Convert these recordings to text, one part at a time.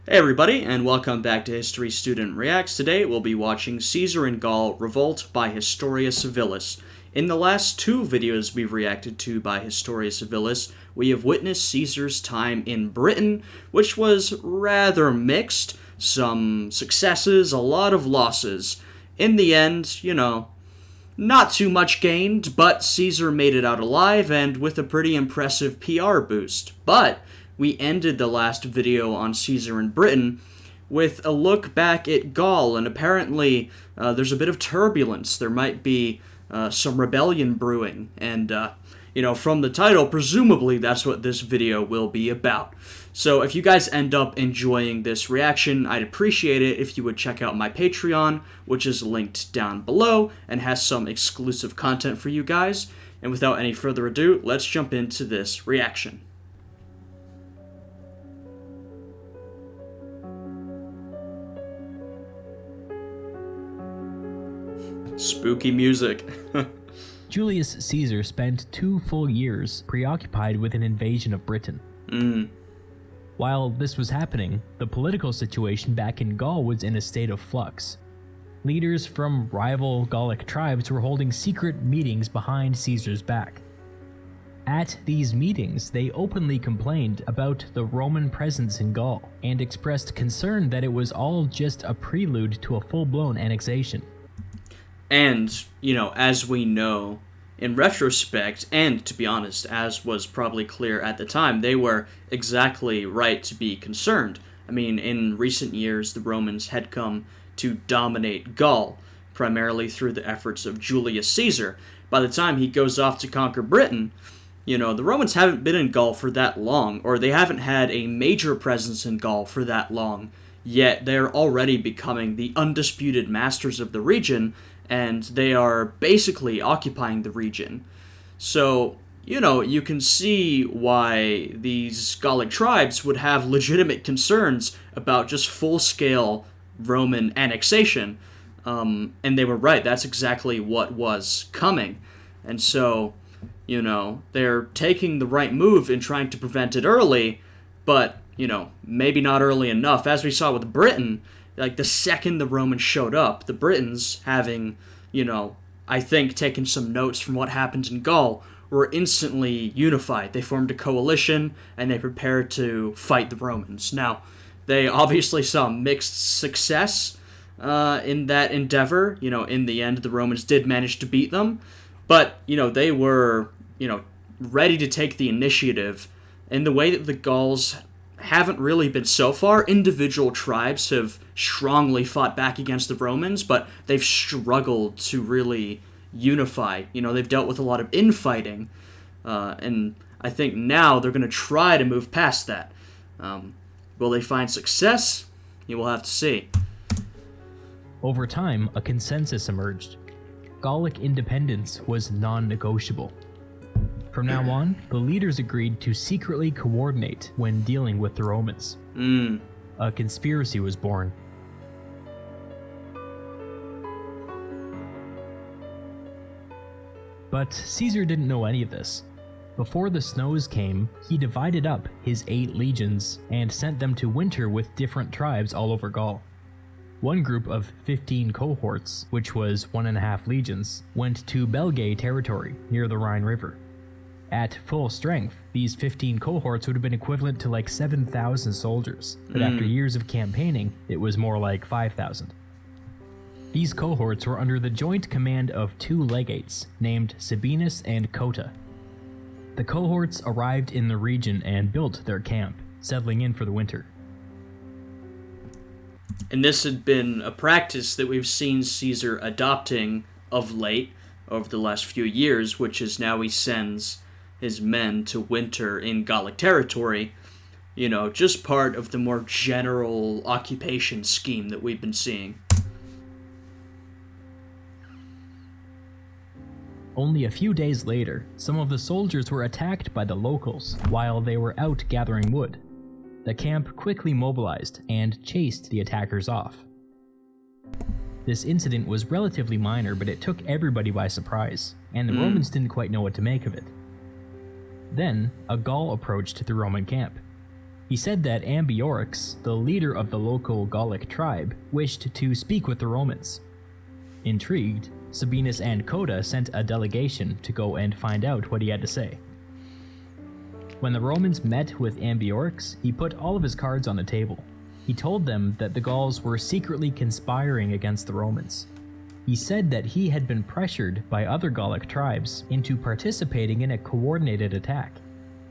Hey everybody, and welcome back to History Student Reacts. Today we'll be watching Caesar and Gaul Revolt by Historia Civilis. In the last two videos we've reacted to by Historia Civilis, we have witnessed Caesar's time in Britain, which was rather mixed. Some successes, a lot of losses. In the end, not too much gained, but Caesar made it out alive and with a pretty impressive PR boost. But we ended the last video on Caesar in Britain with a look back at Gaul, and apparently there's a bit of turbulence. There might be some rebellion brewing, and from the title, presumably that's what this video will be about. So if you guys end up enjoying this reaction, I'd appreciate it if you would check out my Patreon, which is linked down below and has some exclusive content for you guys. And without any further ado, let's jump into this reaction. Spooky music. Julius Caesar spent 2 full years preoccupied with an invasion of Britain. While this was happening, the political situation back in Gaul was in a state of flux. Leaders from rival Gallic tribes were holding secret meetings behind Caesar's back. At these meetings, they openly complained about the Roman presence in Gaul and expressed concern that it was all just a prelude to a full-blown annexation. And, as we know, in retrospect, and to be honest, as was probably clear at the time, they were exactly right to be concerned. I mean, in recent years, the Romans had come to dominate Gaul, primarily through the efforts of Julius Caesar. By the time he goes off to conquer Britain, the Romans haven't been in Gaul for that long, or they haven't had a major presence in Gaul for that long, yet they're already becoming the undisputed masters of the region, and they are basically occupying the region. So, you can see why these Gallic tribes would have legitimate concerns about just full-scale Roman annexation. And they were right, that's exactly what was coming. And so, they're taking the right move in trying to prevent it early, but, maybe not early enough. As we saw with Britain, like the second the Romans showed up, the Britons, having, I think taken some notes from what happened in Gaul, were instantly unified. They formed a coalition, and they prepared to fight the Romans. Now, they obviously saw mixed success in that endeavor. In the end, the Romans did manage to beat them, but, they were, ready to take the initiative in the way that the Gauls haven't really been so far. Individual tribes have strongly fought back against the Romans, but they've struggled to really unify. They've dealt with a lot of infighting, and I think now they're going to try to move past that. Will they find success? You will have to see. Over time, a consensus emerged. Gallic independence was non-negotiable. From now on, the leaders agreed to secretly coordinate when dealing with the Romans. A conspiracy was born. But Caesar didn't know any of this. Before the snows came, he divided up his 8 legions and sent them to winter with different tribes all over Gaul. One group of 15 cohorts, which was 1.5 legions, went to Belgae territory near the Rhine River. At full strength, these 15 cohorts would have been equivalent to like 7,000 soldiers, but after years of campaigning, it was more like 5,000. These cohorts were under the joint command of 2 legates, named Sabinus and Cotta. The cohorts arrived in the region and built their camp, settling in for the winter. And this had been a practice that we've seen Caesar adopting of late, over the last few years, which is now he sends his men to winter in Gallic territory, just part of the more general occupation scheme that we've been seeing. Only a few days later, some of the soldiers were attacked by the locals while they were out gathering wood. The camp quickly mobilized and chased the attackers off. This incident was relatively minor, but it took everybody by surprise, and the Romans didn't quite know what to make of it. Then, a Gaul approached the Roman camp. He said that Ambiorix, the leader of the local Gallic tribe, wished to speak with the Romans. Intrigued, Sabinus and Cotta sent a delegation to go and find out what he had to say. When the Romans met with Ambiorix, he put all of his cards on the table. He told them that the Gauls were secretly conspiring against the Romans. He said that he had been pressured by other Gallic tribes into participating in a coordinated attack.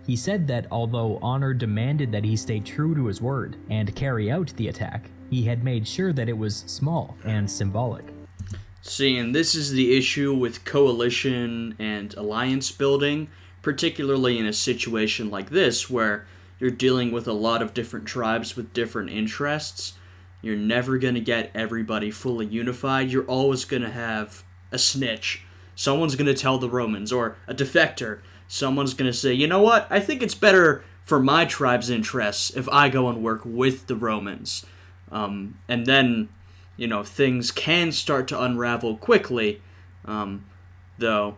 He said that although honor demanded that he stay true to his word and carry out the attack, he had made sure that it was small and symbolic. See, and this is the issue with coalition and alliance building, particularly in a situation like this where you're dealing with a lot of different tribes with different interests. You're never going to get everybody fully unified. You're always going to have a snitch. Someone's going to tell the Romans, or a defector. Someone's going to say, you know what, I think it's better for my tribe's interests if I go and work with the Romans. And then, things can start to unravel quickly, though,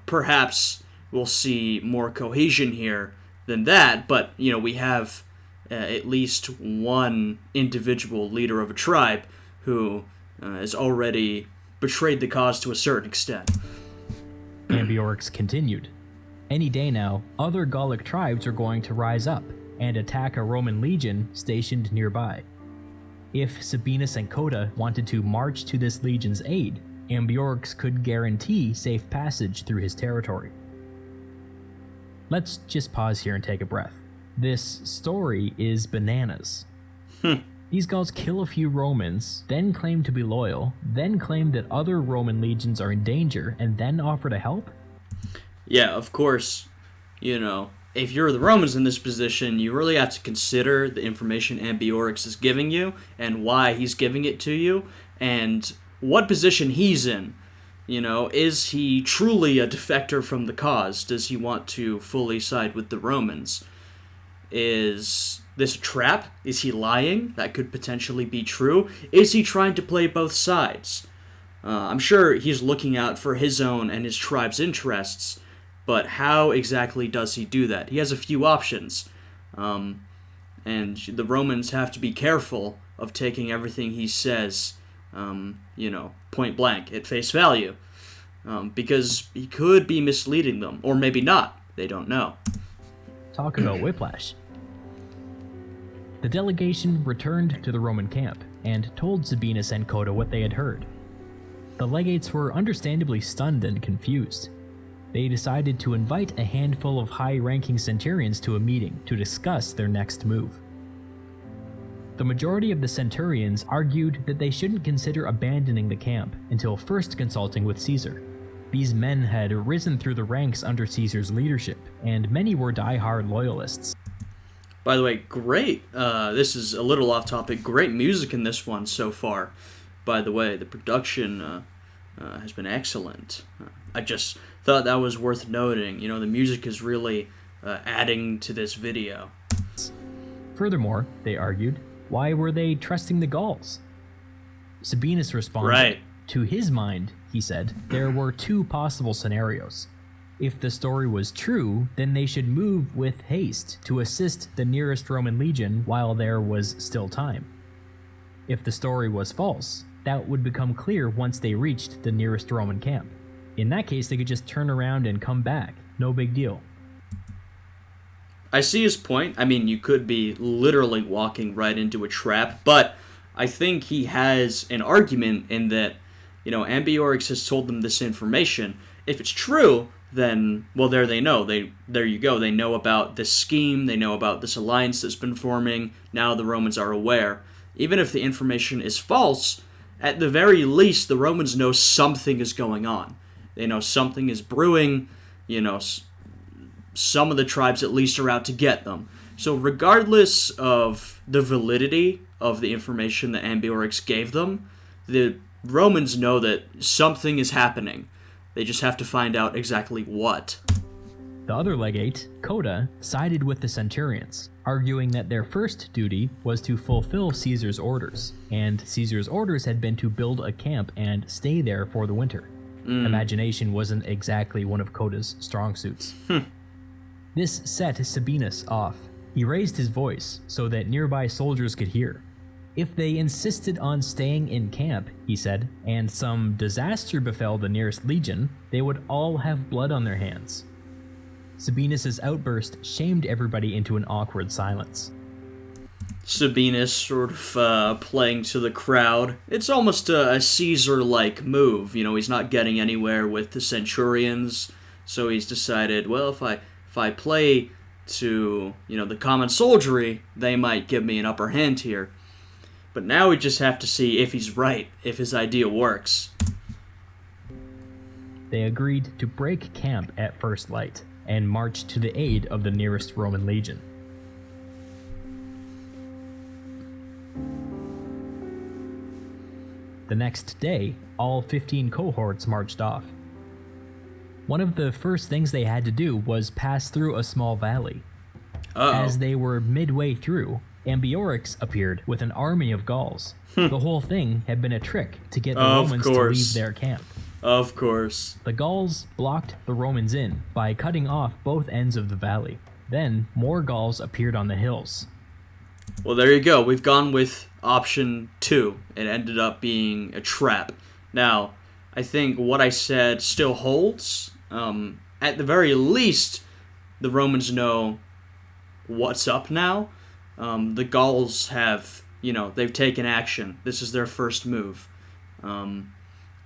perhaps we'll see more cohesion here than that, but, we have at least one individual leader of a tribe who has already betrayed the cause to a certain extent. Ambiorix continued. Any day now, other Gallic tribes are going to rise up and attack a Roman legion stationed nearby. If Sabinus and Cotta wanted to march to this legion's aid, Ambiorix could guarantee safe passage through his territory. Let's just pause here and take a breath. This story is bananas. These Gauls kill a few Romans, then claim to be loyal, then claim that other Roman legions are in danger, and then offer to help? Yeah, of course, if you're the Romans in this position, you really have to consider the information Ambiorix is giving you, and why he's giving it to you, and what position he's in. Is he truly a defector from the cause? Does he want to fully side with the Romans? Is this a trap? Is he lying? That could potentially be true. Is he trying to play both sides? I'm sure he's looking out for his own and his tribe's interests, but how exactly does he do that? He has a few options, and the Romans have to be careful of taking everything he says, point blank, at face value, because he could be misleading them, or maybe not. They don't know. Talk about whiplash. The delegation returned to the Roman camp and told Sabinus and Cotta what they had heard. The legates were understandably stunned and confused. They decided to invite a handful of high-ranking centurions to a meeting to discuss their next move. The majority of the centurions argued that they shouldn't consider abandoning the camp until first consulting with Caesar. These men had risen through the ranks under Caesar's leadership, and many were die-hard loyalists. By the way, great, this is a little off topic, great music in this one so far. By the way, the production has been excellent. I just thought that was worth noting. The music is really adding to this video. Furthermore, they argued, why were they trusting the Gauls? Sabinus responded, Right. To his mind, he said, there were two possible scenarios. If the story was true, then they should move with haste to assist the nearest Roman legion while there was still time. If the story was false, that would become clear once they reached the nearest Roman camp. In that case, they could just turn around and come back. No big deal. I see his point. I mean, you could be literally walking right into a trap, but I think he has an argument in that, Ambiorix has told them this information. If it's true, then, well, there you go. They know about this scheme, they know about this alliance that's been forming, now the Romans are aware. Even if the information is false, at the very least, the Romans know something is going on. They know something is brewing, some of the tribes at least are out to get them. So regardless of the validity of the information that Ambiorix gave them, the Romans know that something is happening. They just have to find out exactly what. The other legate, Cotta, sided with the centurions, arguing that their first duty was to fulfill Caesar's orders, and Caesar's orders had been to build a camp and stay there for the winter. Imagination wasn't exactly one of Cotta's strong suits. This set Sabinus off. He raised his voice so that nearby soldiers could hear. If they insisted on staying in camp, he said, and some disaster befell the nearest legion, they would all have blood on their hands. Sabinus's outburst shamed everybody into an awkward silence. Sabinus sort of playing to the crowd. It's almost a Caesar-like move. He's not getting anywhere with the centurions, so he's decided, well, if I play to, the common soldiery, they might give me an upper hand here. But now we just have to see if he's right, if his idea works. They agreed to break camp at first light and march to the aid of the nearest Roman legion. The next day, all 15 cohorts marched off. One of the first things they had to do was pass through a small valley. As they were midway through, Ambiorix appeared with an army of Gauls. The whole thing had been a trick to get the Romans to leave their camp. Of course. The Gauls blocked the Romans in by cutting off both ends of the valley. Then, more Gauls appeared on the hills. Well, there you go. We've gone with option 2. It ended up being a trap. Now, I think what I said still holds. At the very least, the Romans know what's up now. The Gauls have, they've taken action. This is their first move.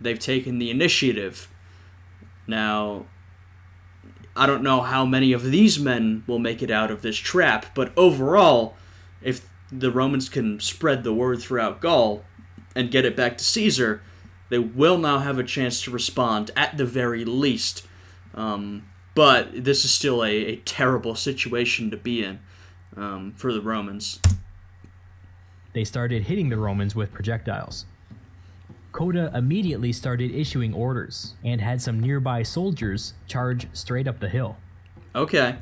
They've taken the initiative. Now, I don't know how many of these men will make it out of this trap, but overall, if the Romans can spread the word throughout Gaul and get it back to Caesar, they will now have a chance to respond at the very least. But this is still a terrible situation to be in for the Romans. They started hitting the Romans with projectiles. Coda immediately started issuing orders and had some nearby soldiers charge straight up the hill. Okay.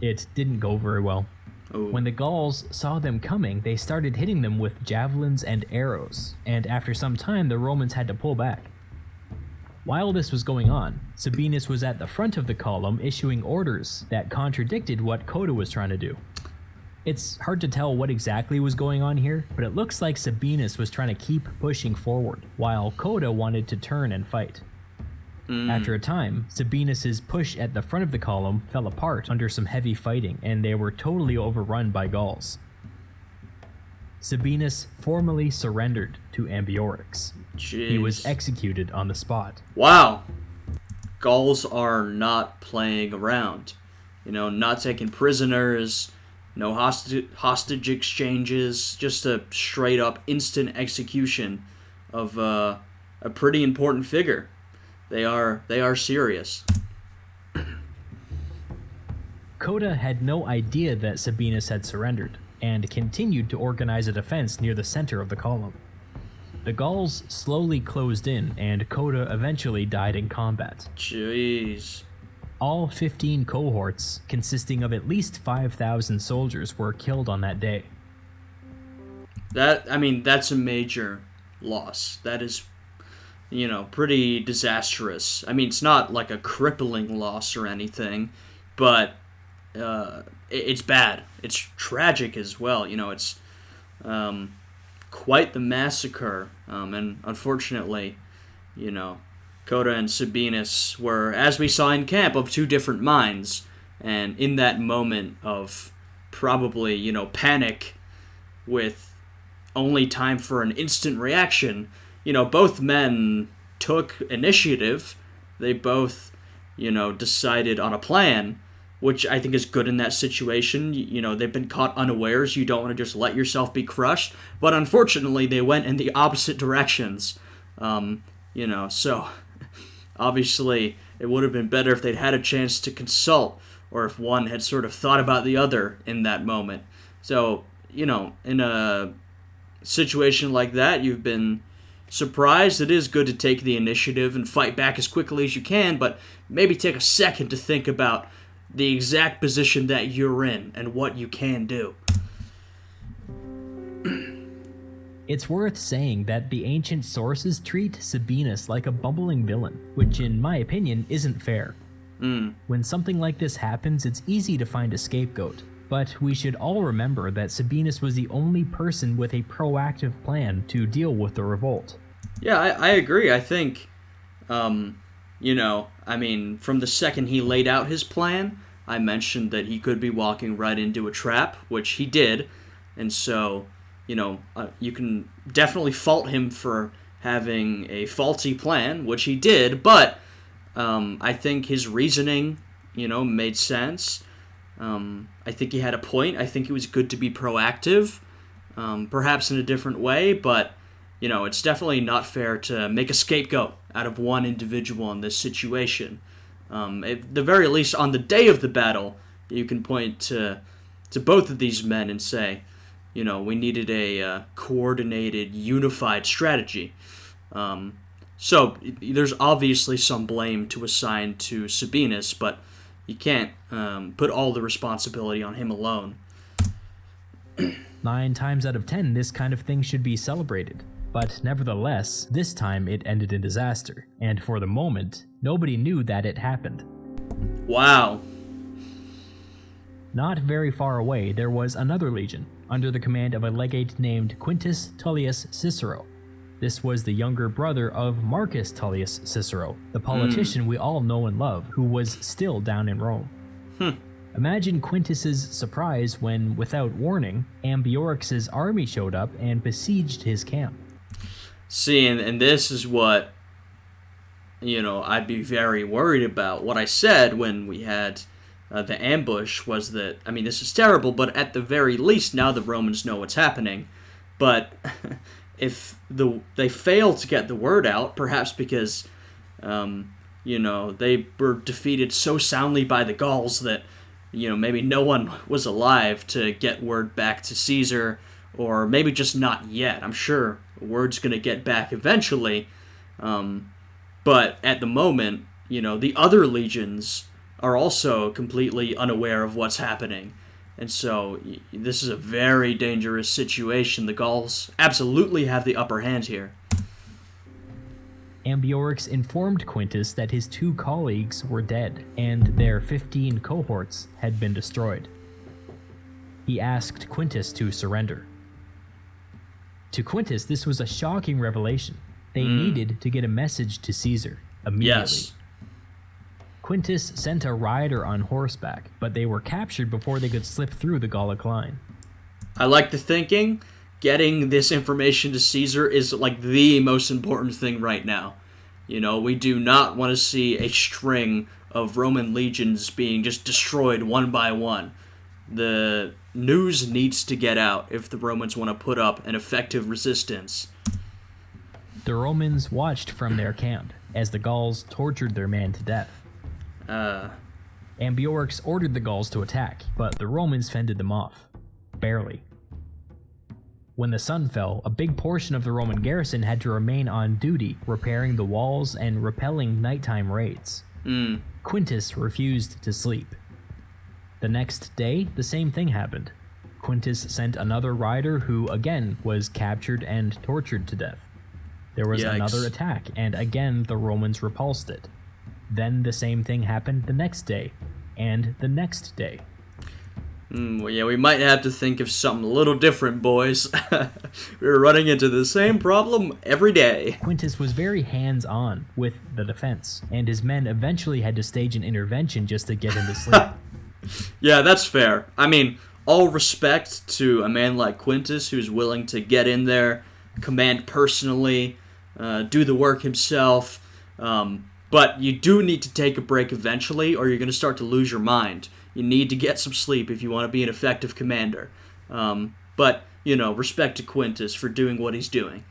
It didn't go very well. Ooh. When the Gauls saw them coming, they started hitting them with javelins and arrows, and after some time the Romans had to pull back. While this was going on, Sabinus was at the front of the column issuing orders that contradicted what Coda was trying to do. It's hard to tell what exactly was going on here, but it looks like Sabinus was trying to keep pushing forward, while Coda wanted to turn and fight. After a time, Sabinus's push at the front of the column fell apart under some heavy fighting, and they were totally overrun by Gauls. Sabinus formally surrendered to Ambiorix. Jeez. He was executed on the spot. Wow. Gauls are not playing around. Not taking prisoners, no hostage exchanges, just a straight up instant execution of a pretty important figure. They are serious. Coda had no idea that Sabinus had surrendered, and continued to organize a defense near the center of the column. The Gauls slowly closed in, and Coda eventually died in combat. Jeez. All 15 cohorts, consisting of at least 5,000 soldiers, were killed on that day. That's a major loss. That is, pretty disastrous. It's not like a crippling loss or anything, but it's bad. It's tragic as well. It's quite the massacre, and unfortunately, Coda and Sabinus were, as we saw in camp, of two different minds, and in that moment of probably, panic with only time for an instant reaction, both men took initiative. They both, decided on a plan, which I think is good in that situation. They've been caught unawares. You don't want to just let yourself be crushed. But unfortunately, they went in the opposite directions. So obviously it would have been better if they'd had a chance to consult, or if one had sort of thought about the other in that moment. So, in a situation like that, you've been surprised. It is good to take the initiative and fight back as quickly as you can, but maybe take a second to think about the exact position that you're in and what you can do. It's worth saying that the ancient sources treat Sabinus like a bumbling villain, which in my opinion isn't fair. When something like this happens, it's easy to find a scapegoat. But we should all remember that Sabinus was the only person with a proactive plan to deal with the revolt. Yeah, I agree. I think, from the second he laid out his plan, I mentioned that he could be walking right into a trap, which he did. And so, you can definitely fault him for having a faulty plan, which he did, but I think his reasoning, made sense. I think he had a point. I think it was good to be proactive, perhaps in a different way, but, it's definitely not fair to make a scapegoat out of one individual in this situation. At the very least, on the day of the battle, you can point to both of these men and say, we needed a coordinated, unified strategy. So there's obviously some blame to assign to Sabinus, but you can't put all the responsibility on him alone. 9 times out of 10, this kind of thing should be celebrated. But nevertheless, this time it ended in disaster, and for the moment, nobody knew that it happened. Wow. Not very far away, there was another legion, under the command of a legate named Quintus Tullius Cicero. This was the younger brother of Marcus Tullius Cicero, the politician we all know and love, who was still down in Rome. Imagine Quintus's surprise when, without warning, Ambiorix's army showed up and besieged his camp. See, and this is what, I'd be very worried about. What I said when we had the ambush was that, this is terrible, but at the very least, now the Romans know what's happening. But if they fail to get the word out, perhaps because, they were defeated so soundly by the Gauls that, maybe no one was alive to get word back to Caesar, or maybe just not yet. I'm sure word's going to get back eventually, but at the moment, the other legions are also completely unaware of what's happening. And so this is a very dangerous situation. The Gauls absolutely have the upper hand here. Ambiorix informed Quintus that his 2 colleagues were dead, and their 15 cohorts had been destroyed. He asked Quintus to surrender. To Quintus, this was a shocking revelation. They needed to get a message to Caesar immediately. Yes. Quintus sent a rider on horseback, but they were captured before they could slip through the Gallic line. I like the thinking. Getting this information to Caesar is like the most important thing right now. We do not want to see a string of Roman legions being just destroyed one by one. The news needs to get out if the Romans want to put up an effective resistance. The Romans watched from their camp as the Gauls tortured their man to death. Ambiorix ordered the Gauls to attack, but the Romans fended them off. Barely. When the sun fell, a big portion of the Roman garrison had to remain on duty, repairing the walls and repelling nighttime raids. Quintus refused to sleep. The next day, the same thing happened. Quintus sent another rider who, again, was captured and tortured to death. There was another attack, and again the Romans repulsed it. Then the same thing happened the next day, and the next day. We might have to think of something a little different, boys. We're running into the same problem every day. Quintus was very hands-on with the defense, and his men eventually had to stage an intervention just to get him to sleep. Yeah, that's fair. All respect to a man like Quintus who's willing to get in there, command personally, do the work himself, but you do need to take a break eventually, or you're going to start to lose your mind. You need to get some sleep if you want to be an effective commander. But, respect to Quintus for doing what he's doing.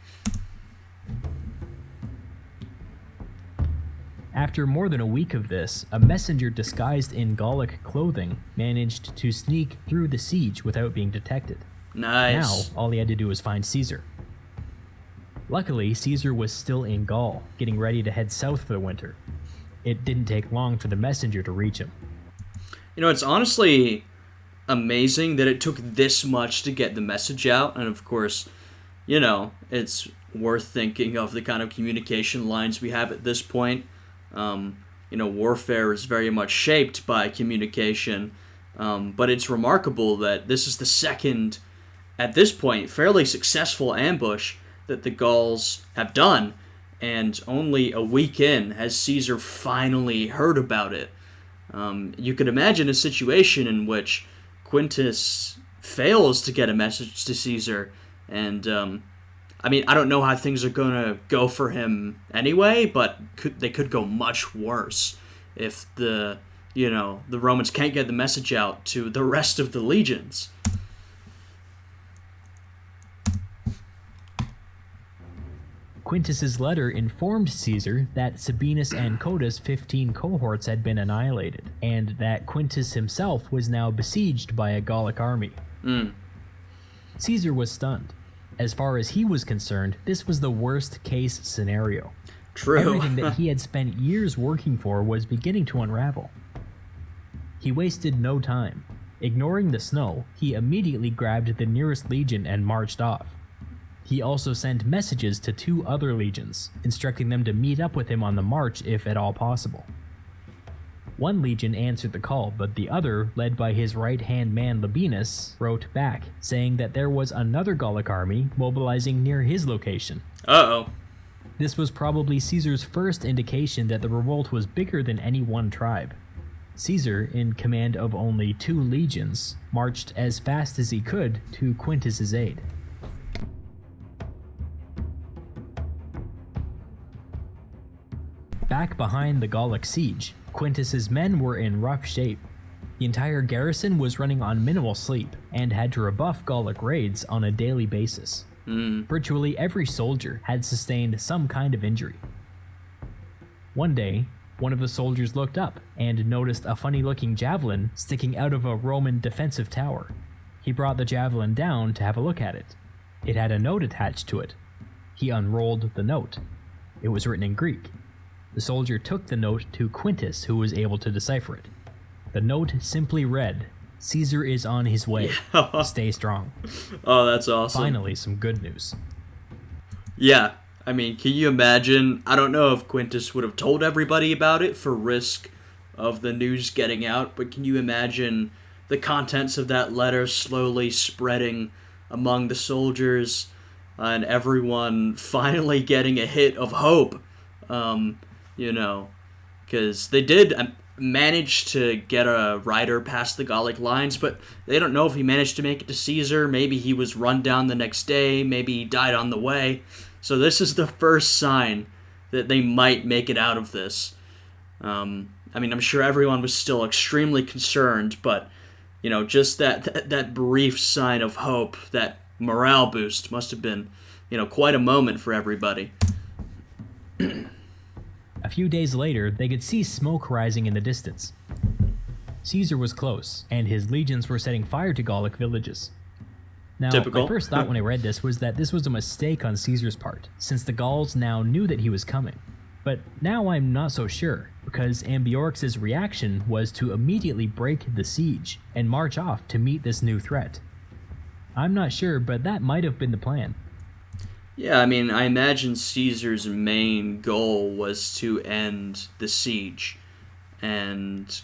After more than a week of this, a messenger disguised in Gallic clothing managed to sneak through the siege without being detected. Nice. Now, all he had to do was find Caesar. Luckily, Caesar was still in Gaul, getting ready to head south for the winter. It didn't take long for the messenger to reach him. It's honestly amazing that it took this much to get the message out, and of course, it's worth thinking of the kind of communication lines we have at this point. Warfare is very much shaped by communication, But it's remarkable that this is the second, at this point, fairly successful ambush that the Gauls have done, and only a week in has Caesar finally heard about it. You could imagine a situation in which Quintus fails to get a message to Caesar, and I don't know how things are going to go for him anyway, but they could go much worse if the Romans can't get the message out to the rest of the legions. Quintus's letter informed Caesar that Sabinus and Cotta's 15 cohorts had been annihilated, and that Quintus himself was now besieged by a Gallic army. Caesar was stunned. As far as he was concerned, this was the worst-case scenario. True. Everything that he had spent years working for was beginning to unravel. He wasted no time. Ignoring the snow, he immediately grabbed the nearest legion and marched off. He also sent messages to 2 other legions, instructing them to meet up with him on the march if at all possible. One legion answered the call, but the other, led by his right-hand man Labienus, wrote back, saying that there was another Gallic army mobilizing near his location. Uh-oh. This was probably Caesar's first indication that the revolt was bigger than any one tribe. Caesar, in command of only 2 legions, marched as fast as he could to Quintus's aid. Back behind the Gallic siege, Quintus's men were in rough shape. The entire garrison was running on minimal sleep and had to rebuff Gallic raids on a daily basis. Virtually every soldier had sustained some kind of injury. One day, one of the soldiers looked up and noticed a funny-looking javelin sticking out of a Roman defensive tower. He brought the javelin down to have a look at it. It had a note attached to it. He unrolled the note. It was written in Greek. The soldier took the note to Quintus, who was able to decipher it. The note simply read, "Caesar is on his way. Stay strong." Oh, that's awesome. Finally, some good news. Yeah, can you imagine? I don't know if Quintus would have told everybody about it for risk of the news getting out, but can you imagine the contents of that letter slowly spreading among the soldiers and everyone finally getting a hit of hope? Because they did manage to get a rider past the Gallic lines, but they don't know if he managed to make it to Caesar. Maybe he was run down the next day. Maybe he died on the way. So this is the first sign that they might make it out of this. I'm sure everyone was still extremely concerned, but, just that brief sign of hope, that morale boost must have been, quite a moment for everybody. A few days later, they could see smoke rising in the distance. Caesar was close, and his legions were setting fire to Gallic villages. Now, Typical. my first thought when I read this was that this was a mistake on Caesar's part, since the Gauls now knew that he was coming. But now I'm not so sure, because Ambiorix's reaction was to immediately break the siege and march off to meet this new threat. I'm not sure, but that might have been the plan. Yeah, I imagine Caesar's main goal was to end the siege. And,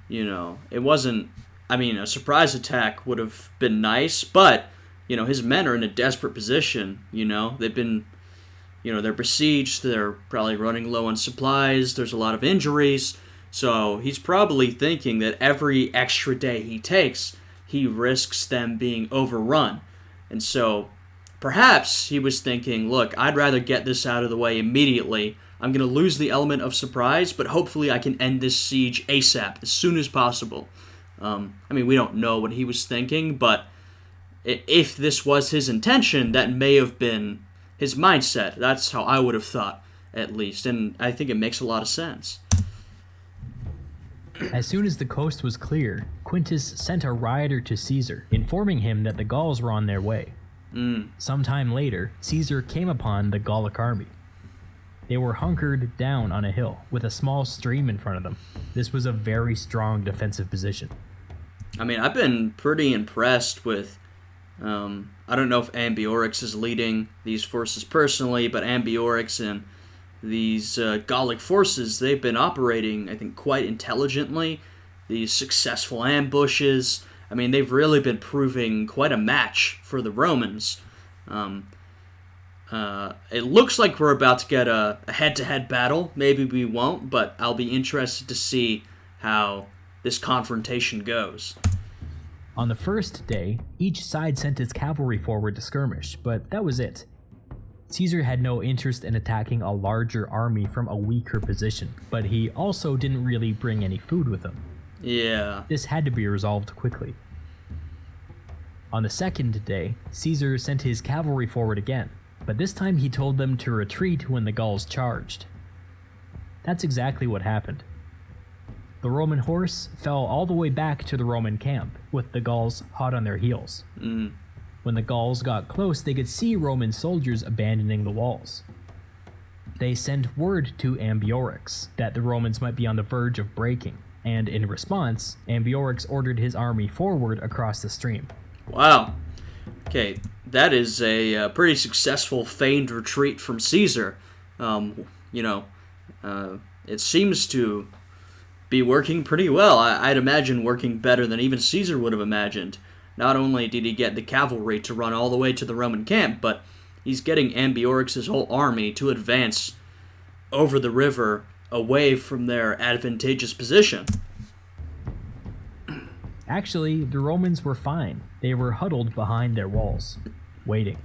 it wasn't... a surprise attack would have been nice, but, his men are in a desperate position, They've been, they're besieged, they're probably running low on supplies, there's a lot of injuries, so he's probably thinking that every extra day he takes, he risks them being overrun. And so... perhaps he was thinking, look, I'd rather get this out of the way immediately. I'm going to lose the element of surprise, but hopefully I can end this siege ASAP, as soon as possible. We don't know what he was thinking, but if this was his intention, that may have been his mindset. That's how I would have thought, at least, and I think it makes a lot of sense. As soon as the coast was clear, Quintus sent a rioter to Caesar, informing him that the Gauls were on their way. Sometime later, Caesar came upon the Gallic army. They were hunkered down on a hill, with a small stream in front of them. This was a very strong defensive position. I've been pretty impressed with, I don't know if Ambiorix is leading these forces personally, but Ambiorix and these Gallic forces, they've been operating, I think, quite intelligently, these successful ambushes. I mean, they've really been proving quite a match for the Romans. It looks like we're about to get a head-to-head battle. Maybe we won't, but I'll be interested to see how this confrontation goes. On the first day, each side sent its cavalry forward to skirmish, but that was it. Caesar had no interest in attacking a larger army from a weaker position, but he also didn't really bring any food with him. Yeah. This had to be resolved quickly. On the second day, Caesar sent his cavalry forward again, but this time he told them to retreat when the Gauls charged. That's exactly what happened. The Roman horse fell all the way back to the Roman camp, with the Gauls hot on their heels. When the Gauls got close, they could see Roman soldiers abandoning the walls. They sent word to Ambiorix that the Romans might be on the verge of breaking, and in response, Ambiorix ordered his army forward across the stream. Wow. Okay, that is a pretty successful feigned retreat from Caesar. It seems to be working pretty well. I'd imagine working better than even Caesar would have imagined. Not only did he get the cavalry to run all the way to the Roman camp, but he's getting Ambiorix's whole army to advance over the river away from their advantageous position. Actually, the Romans were fine. They were huddled behind their walls, waiting.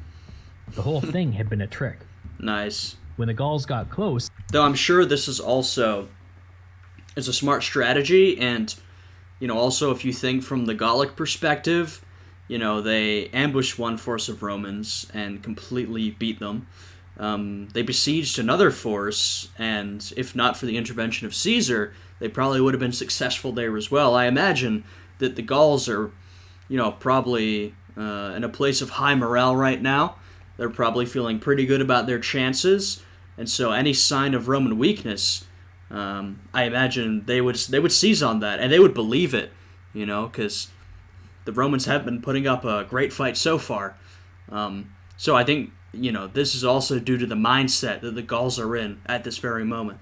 The whole thing had been a trick. Nice. When the Gauls got close... Though I'm sure this is also... It's a smart strategy, and, also if you think from the Gallic perspective, they ambushed one force of Romans and completely beat them. They besieged another force, and if not for the intervention of Caesar, they probably would have been successful there as well. I imagine that the Gauls are, probably in a place of high morale right now. They're probably feeling pretty good about their chances, and so any sign of Roman weakness, I imagine they would seize on that, and they would believe it, because the Romans have been putting up a great fight so far. So I think, this is also due to the mindset that the Gauls are in at this very moment.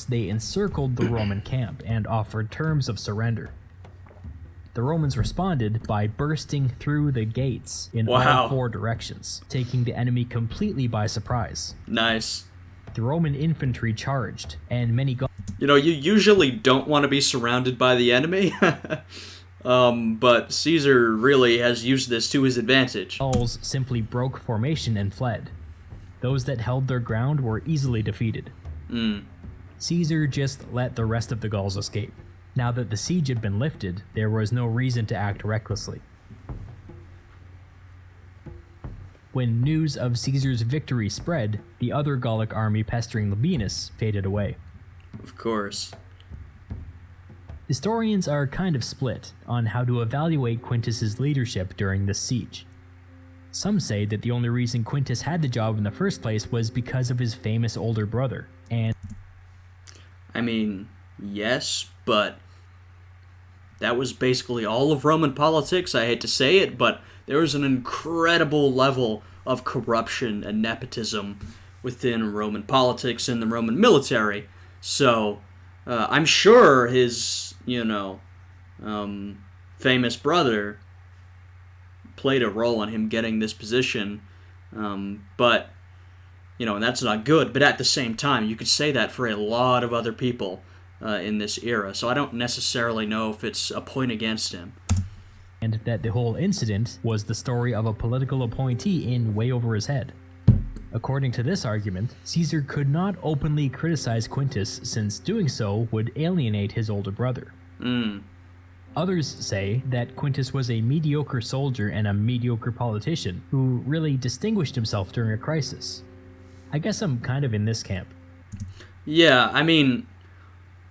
They encircled the Roman camp and offered terms of surrender. The Romans responded by bursting through the gates in all four directions, taking the enemy completely by surprise. Nice. The Roman infantry charged, and many Gauls... You usually don't want to be surrounded by the enemy, but Caesar really has used this to his advantage. Gauls simply broke formation and fled. Those that held their ground were easily defeated. Caesar just let the rest of the Gauls escape. Now that the siege had been lifted, there was no reason to act recklessly. When news of Caesar's victory spread, the other Gallic army pestering Labienus faded away. Of course. Historians are kind of split on how to evaluate Quintus's leadership during this siege. Some say that the only reason Quintus had the job in the first place was because of his famous older brother, and... I mean, yes, but that was basically all of Roman politics. I hate to say it, but there was an incredible level of corruption and nepotism within Roman politics and the Roman military. So, I'm sure his, famous brother played a role in him getting this position. But, and that's not good. But at the same time, you could say that for a lot of other people in this era. So I don't necessarily know if it's a point against him. And that the whole incident was the story of a political appointee in way over his head. According to this argument, Caesar could not openly criticize Quintus since doing so would alienate his older brother. Others say that Quintus was a mediocre soldier and a mediocre politician who really distinguished himself during a crisis. I guess I'm kind of in this camp. Yeah, I mean,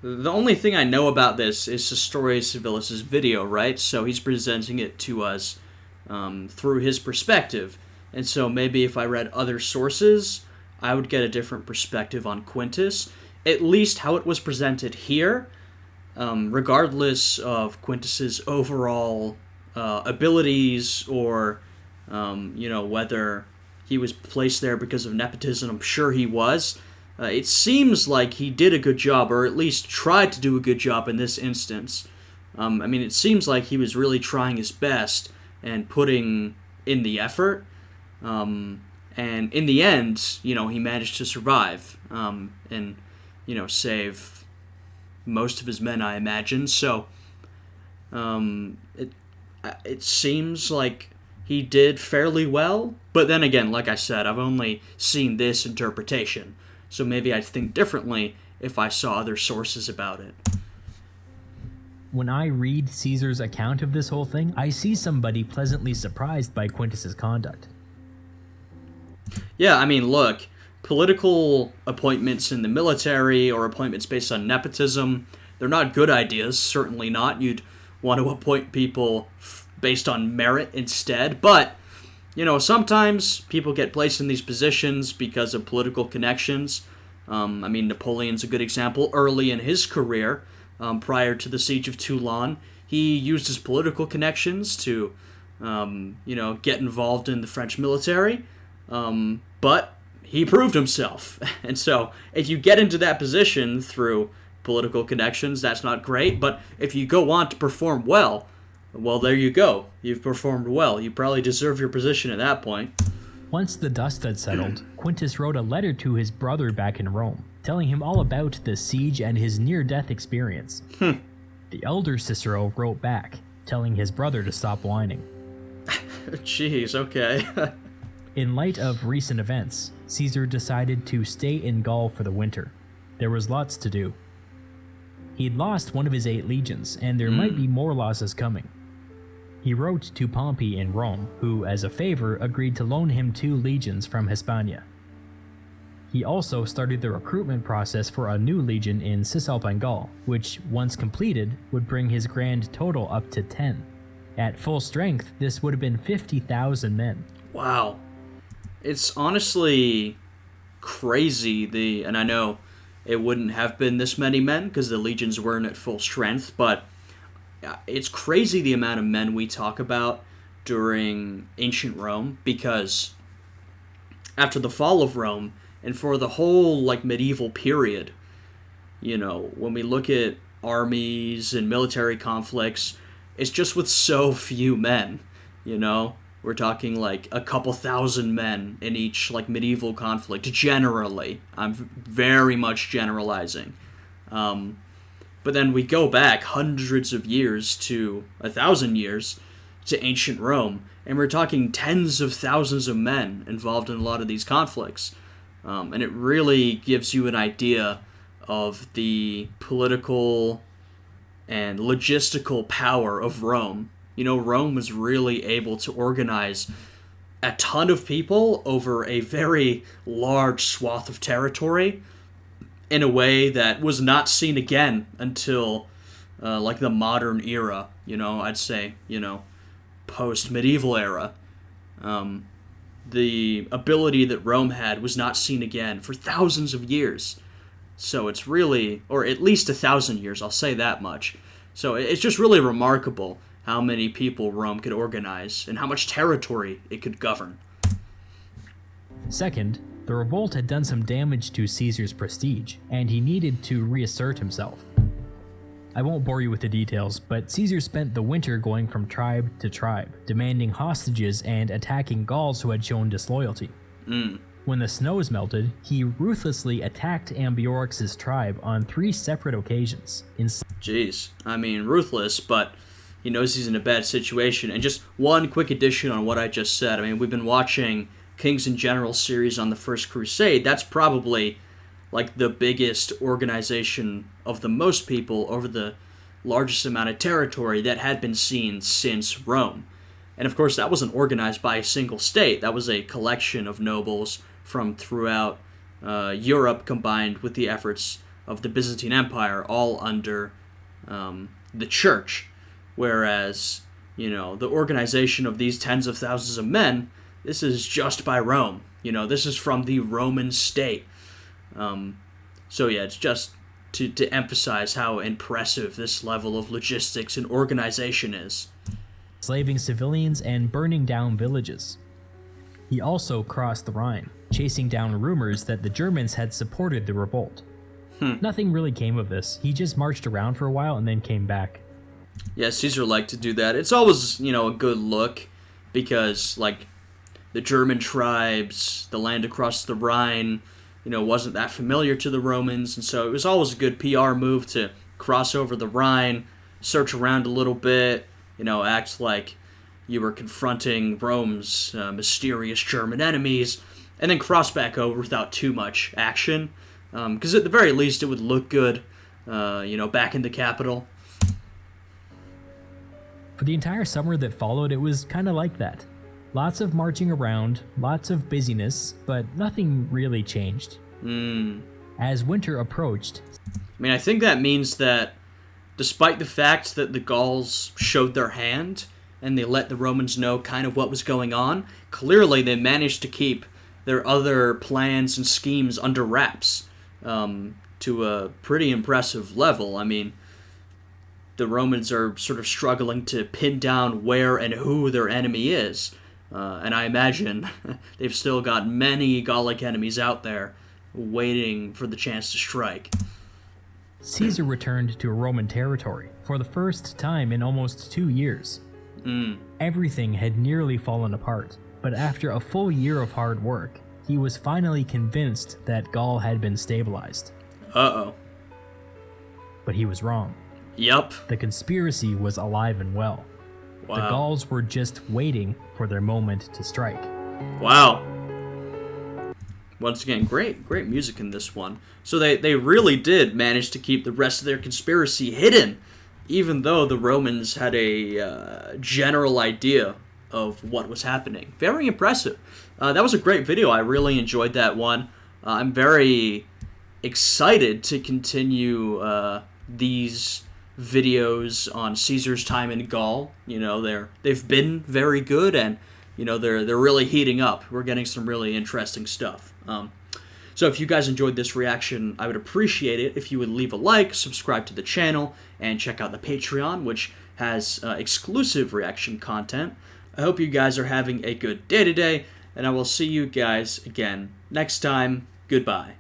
the only thing I know about this is Historia Civilis' video, right? So he's presenting it to us through his perspective. And so maybe if I read other sources, I would get a different perspective on Quintus. At least how it was presented here, regardless of Quintus's overall abilities or, whether he was placed there because of nepotism. I'm sure he was. it seems like he did a good job, or at least tried to do a good job in this instance. It seems like he was really trying his best and putting in the effort. And in the end, he managed to survive and, save most of his men, I imagine. So it seems like he did fairly well. But then again, like I said, I've only seen this interpretation. So maybe I'd think differently if I saw other sources about it. When I read Caesar's account of this whole thing, I see somebody pleasantly surprised by Quintus's conduct. Yeah, look, political appointments in the military or appointments based on nepotism, they're not good ideas, certainly not. You'd want to appoint people based on merit instead, but, sometimes people get placed in these positions because of political connections. Napoleon's a good example. Early in his career, prior to the Siege of Toulon, he used his political connections to, get involved in the French military, but he proved himself. And so, if you get into that position through political connections, that's not great, but if you go on to perform well, there you go. You've performed well. You probably deserve your position at that point. Once the dust had settled, Quintus wrote a letter to his brother back in Rome, telling him all about the siege and his near-death experience. The elder Cicero wrote back, telling his brother to stop whining. Jeez, okay. In light of recent events, Caesar decided to stay in Gaul for the winter. There was lots to do. He'd lost one of his 8 legions, and there might be more losses coming. He wrote to Pompey in Rome, who, as a favor, agreed to loan him 2 legions from Hispania. He also started the recruitment process for a new legion in Cisalpine Gaul, which, once completed, would bring his grand total up to 10. At full strength, this would have been 50,000 men. Wow. It's honestly crazy, and I know it wouldn't have been this many men because the legions weren't at full strength, but it's crazy the amount of men we talk about during ancient Rome, because after the fall of Rome and for the whole medieval period, when we look at armies and military conflicts, it's just with so few men. We're talking a couple thousand men in each medieval conflict generally. I'm very much generalizing. But then we go back hundreds of years to 1,000 years to ancient Rome, and we're talking tens of thousands of men involved in a lot of these conflicts. And it really gives you an idea of the political and logistical power of Rome. Rome was really able to organize a ton of people over a very large swath of territory in a way that was not seen again until the modern era, I'd say, post-medieval era. The ability that Rome had was not seen again for thousands of years. So it's really, or at least 1,000 years, I'll say that much. So it's just really remarkable how many people Rome could organize and how much territory it could govern. Second, the revolt had done some damage to Caesar's prestige, and he needed to reassert himself. I won't bore you with the details, but Caesar spent the winter going from tribe to tribe, demanding hostages and attacking Gauls who had shown disloyalty. When the snows melted, he ruthlessly attacked Ambiorix's tribe on 3 separate occasions. Jeez, ruthless, but he knows he's in a bad situation. And just one quick addition on what I just said. We've been watching Kings and Generals series on the First Crusade. That's probably the biggest organization of the most people over the largest amount of territory that had been seen since Rome. And of course, that wasn't organized by a single state. That was a collection of nobles from throughout Europe combined with the efforts of the Byzantine Empire, all under the church. Whereas, the organization of these tens of thousands of men, this is just by Rome. This is from the Roman state. So yeah, it's just to emphasize how impressive this level of logistics and organization is. Enslaving civilians and burning down villages. He also crossed the Rhine, chasing down rumors that the Germans had supported the revolt. Nothing really came of this. He just marched around for a while and then came back. Yeah, Caesar liked to do that. It's always, a good look because, the German tribes, the land across the Rhine, wasn't that familiar to the Romans, and so it was always a good PR move to cross over the Rhine, search around a little bit, act like you were confronting Rome's mysterious German enemies, and then cross back over without too much action, because at the very least it would look good, back in the capital. For the entire summer that followed, it was kind of like that. Lots of marching around, lots of busyness, but nothing really changed. As winter approached... I think that means that despite the fact that the Gauls showed their hand and they let the Romans know kind of what was going on, clearly they managed to keep their other plans and schemes under wraps to a pretty impressive level. The Romans are sort of struggling to pin down where and who their enemy is. And I imagine they've still got many Gallic enemies out there waiting for the chance to strike. Caesar returned to Roman territory for the first time in almost 2 years. Everything had nearly fallen apart, but after a full year of hard work, he was finally convinced that Gaul had been stabilized. Uh-oh. But he was wrong. Yup. The conspiracy was alive and well. Wow. The Gauls were just waiting for their moment to strike. Wow. Once again, great music in this one. So they really did manage to keep the rest of their conspiracy hidden, even though the Romans had a general idea of what was happening. Very impressive. That was a great video. I really enjoyed that one. I'm very excited to continue these videos on Caesar's time in Gaul. They've been very good, and they're really heating up. We're getting some really interesting stuff. So if you guys enjoyed this reaction, I would appreciate it if you would leave a like, subscribe to the channel, and check out the Patreon, which has exclusive reaction content. I hope you guys are having a good day today, and I will see you guys again next time. Goodbye.